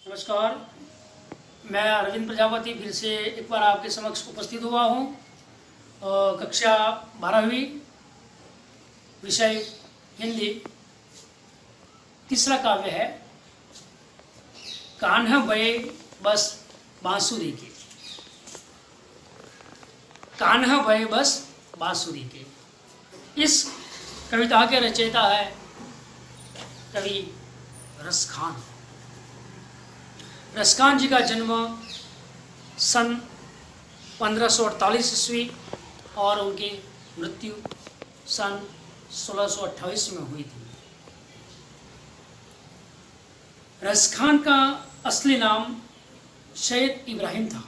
नमस्कार, मैं अरविंद प्रजापति फिर से एक बार आपके समक्ष उपस्थित हुआ हूँ। कक्षा 12वीं विषय हिंदी, तीसरा काव्य है कान्हा भये बस बांसुरी के। कान्हा भये बस बांसुरी के। इस कविता के रचयिता है कवि रसखान। रसखान जी का जन्म सन 1548 ईस्वी और उनकी मृत्यु सन 1628 में हुई थी। रसखान का असली नाम सैयद इब्राहिम था।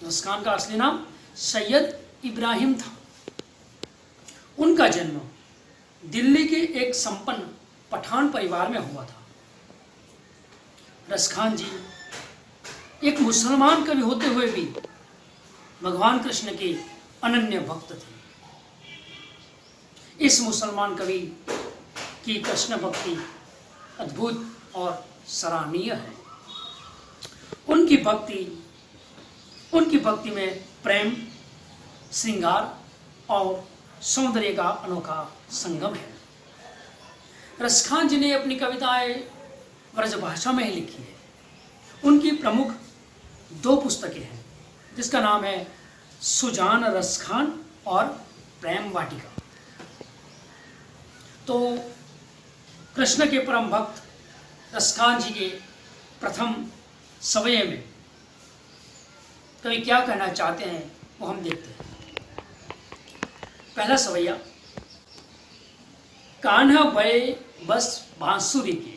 रसखान का असली नाम सैयद इब्राहिम था। उनका जन्म दिल्ली के एक संपन्न पठान परिवार में हुआ था। रसखान जी एक मुसलमान कवि होते हुए भी भगवान कृष्ण के अनन्य भक्त थे। इस मुसलमान कवि की कृष्ण भक्ति अद्भुत और सराहनीय है। उनकी भक्ति में प्रेम, श्रृंगार और सौंदर्य का अनोखा संगम है। रसखान जी ने अपनी कविताएं ब्रजभाषा में ही लिखी है। उनकी प्रमुख 2 पुस्तकें हैं, जिसका नाम है सुजान रसखान और प्रेम वाटिका। तो कृष्ण के परम भक्त रसखान जी के प्रथम सवये में कवि क्या कहना चाहते हैं वो हम देखते हैं। पहला सवैया, कान्हा भये बस बांसुरी के।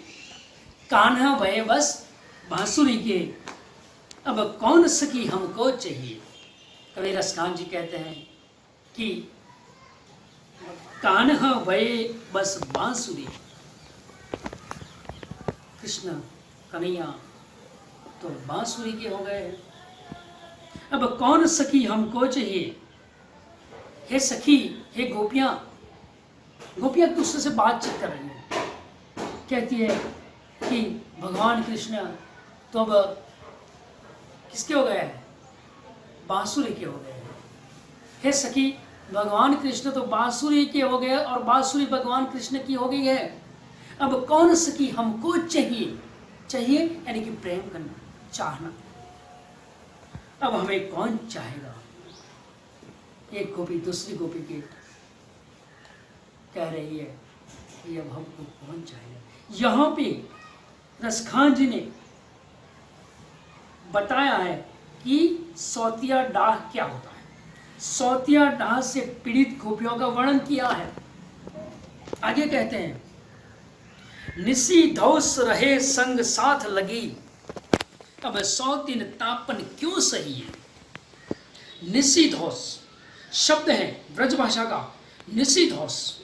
कान्हा भये बस बांसुरी के, अब कौन सखी हमको चाहिए। कवि रसखान जी कहते हैं कि कान्हा भये बस बांसुरी, कृष्ण कन्हैया तो बांसुरी के हो गए हैं। अब कौन सखी हमको चाहिए। हे सखी, हे गोपियां एक दूसरे से बातचीत कर रही हैं। कहती है कि भगवान कृष्ण तो अब किसके हो गए हैं, बांसुरी के हो गए हैं। हे सखी, भगवान कृष्ण तो बांसुरी के हो गए और बांसुरी भगवान कृष्ण की हो गई है। अब कौन सखी हमको चाहिए यानी कि प्रेम करना, चाहना। अब हमें कौन चाहेगा। एक गोपी दूसरी गोपी के कह रही है कि अब हमको कौन चाहेगा। यहाँ पे रसखान जी ने बताया है कि सौतिया डाह क्या होता है। सौतिया डाह से पीड़ित गोपियों का वर्णन किया है। आगे कहते हैं, निसी धौस रहे संग साथ लगी, अब सौतिन तापन क्यों सही है। निसी धौस शब्द है ब्रजभाषा का। निसी धौस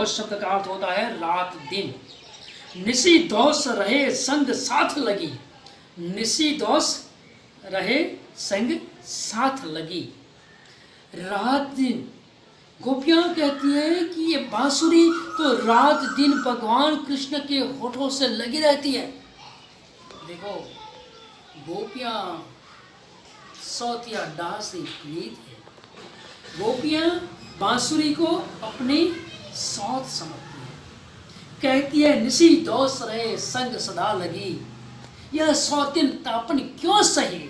शब्द का अर्थ होता है रात दिन। निसी धौस रहे संग साथ लगी। निसी धौस रहे संग साथ लगी, रात दिन। गोपियां कहती हैं कि ये बांसुरी तो रात दिन भगवान कृष्ण के होठों से लगी रहती है। देखो, गोपियां सौतिया डाह से पीड़ित है। गोपियां बांसुरी को अपनी सौत समझती है। कहती है निसी दोष रहे संग सदा लगी, यह सौतिन तापन क्यों सही।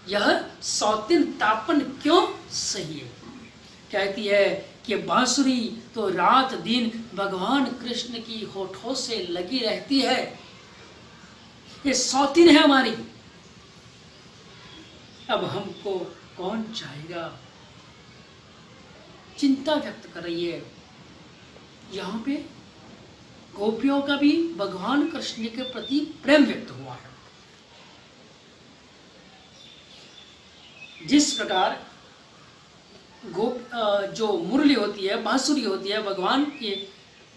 यह सौतिन तापन क्यों सही। कहती है कि बांसुरी तो रात दिन भगवान कृष्ण की होठों से लगी रहती है। ये सौतिन है हमारी। अब हमको कौन चाहेगा। चिंता व्यक्त कर रही है। यहाँ पे गोपियों का भी भगवान कृष्ण के प्रति प्रेम व्यक्त हुआ है। जिस प्रकार जो मुरली होती है, बांसुरी होती है, भगवान के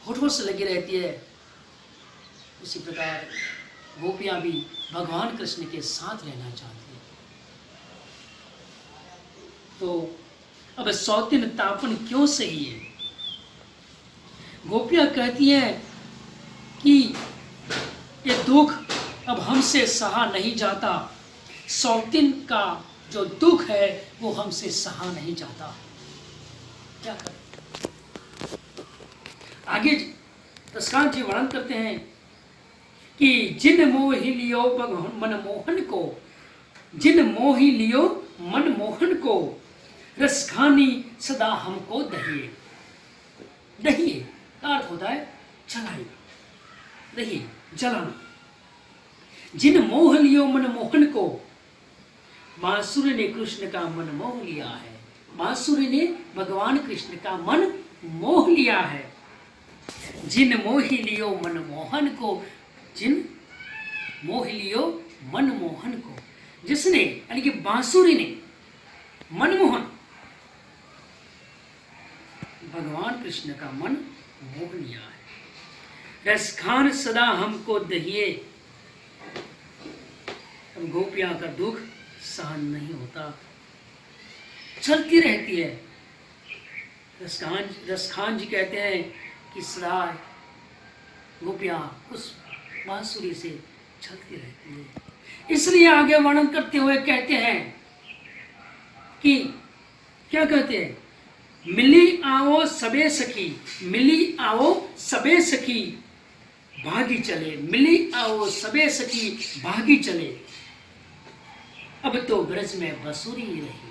होठों से लगी रहती है, उसी प्रकार गोपियां भी भगवान कृष्ण के साथ रहना चाहती है। तो अब सौतिन तापन क्यों सही है। गोपियां कहती हैं कि ये दुख अब हमसे सहा नहीं जाता, शौकीन का जो दुख है वो हमसे सहा नहीं जाता। क्या करें? आगे दशकांत जी वर्णन करते हैं कि जिन मोहि लियो मनमोहन को, जिन मोहि लियो मनमोहन को, रसखानी सदा हमको दहिए। दहिए का अर्थ होता है जलाइए, दहिए जलाना। जिन मोह लियो मनमोहन को, बांसुरी ने कृष्ण का मन मोह लिया है। बांसुरी ने भगवान कृष्ण का मन मोह लिया है। जिन मोहि लियो मनमोहन को, जिन मोह लियो मनमोहन को, जिसने यानी कि बांसुरी ने मनमोहन भगवान कृष्ण का मन मोह लिया है। रसखान सदा हमको दहिए। गोपियां का दुख सहन नहीं होता, चलती रहती है। रसखान जी कहते हैं कि सदा गोपियां उस बांसुरी से चलती रहती है। इसलिए आगे वर्णन करते हुए कहते हैं कि क्या कहते हैं, मिली आओ सबे सखी, मिली आओ सबे सखी भागी चले। मिली आओ सबे सखी भागी चले। अब तो ब्रज में बांसुरी ही रही,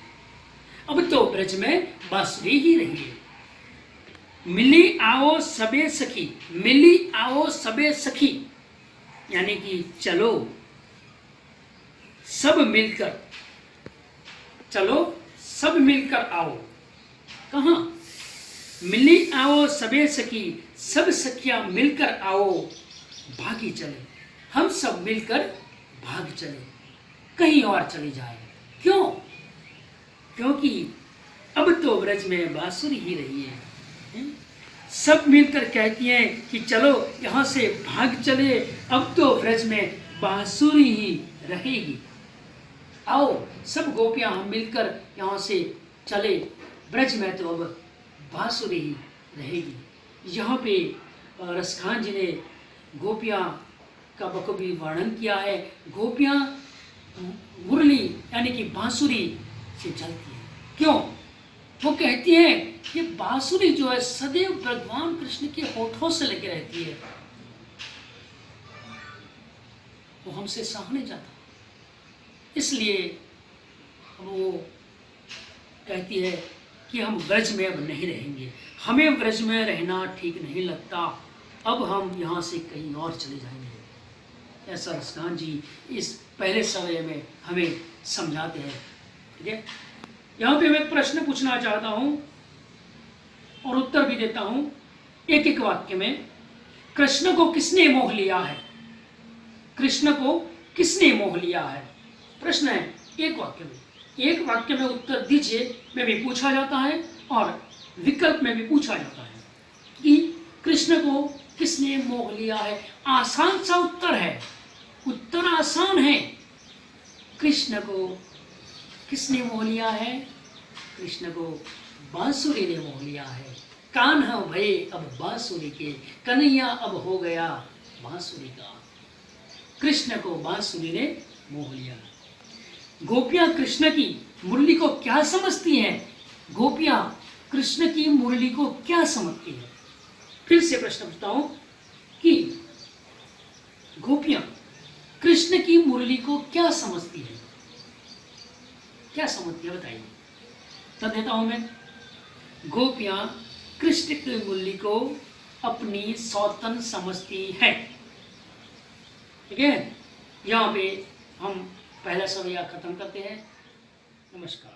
अब तो ब्रज में बांसुरी ही रही। मिली आओ सबे सखी, मिली आओ सबे सखी यानी कि चलो सब मिलकर, चलो सब मिलकर आओ। कहां? मिली आओ सबे सखी, सब सखियां मिलकर आओ भागी चले। हम सब मिलकर भाग चले, कहीं और चली जाए। क्यों? क्योंकि अब तो ब्रज में बांसुरी ही रही है। सब मिलकर कहती हैं कि चलो यहां से भाग चले, अब तो ब्रज में बांसुरी ही रहेगी। आओ सब गोपियां हम मिलकर यहां से चले, ब्रज में तो अब बांसुरी ही रहेगी। यहाँ पे रसखान जी ने गोपियां का बखूबी वर्णन किया है। गोपियां मुरली यानी कि बांसुरी से चलती है। क्यों? वो कहती है कि बांसुरी जो है सदैव भगवान कृष्ण के होठों से लेके रहती है, वो हमसे सहा नहीं जाता। इसलिए वो कहती है कि हम ब्रज में अब नहीं रहेंगे, हमें ब्रज में रहना ठीक नहीं लगता, अब हम यहाँ से कहीं और चले जाएंगे। ऐसा रसखान जी इस पहले समय में हमें समझाते हैं। ठीक है, यहाँ पे मैं एक प्रश्न पूछना चाहता हूँ और उत्तर भी देता हूँ एक एक वाक्य में। कृष्ण को किसने मोह लिया है? कृष्ण को किसने मोह लिया है? प्रश्न है एक वाक्य में, एक वाक्य में उत्तर दीजिए में भी पूछा जाता है और विकल्प में भी पूछा जाता है कि कृष्ण को किसने मोह लिया है। आसान सा उत्तर है, उत्तर आसान है। कृष्ण को किसने मोह लिया है? कृष्ण को बांसुरी ने मोह लिया है। कान्हा भये अब बांसुरी के, कन्हैया अब हो गया बांसुरी का। कृष्ण को बांसुरी ने मोह लिया। गोपियां कृष्ण की मुरली को क्या समझती हैं? गोपियां कृष्ण की मुरली को क्या समझती हैं? फिर से प्रश्न पूछता हूं कि गोपियां कृष्ण की मुरली को क्या समझती है? क्या समझती है बताइए, तब देता हूं मैं। गोपियां कृष्ण की मुरली को अपनी सौतन समझती है। ठीक है, यहाँ पे हम पहला सवाल खत्म करते हैं। नमस्कार।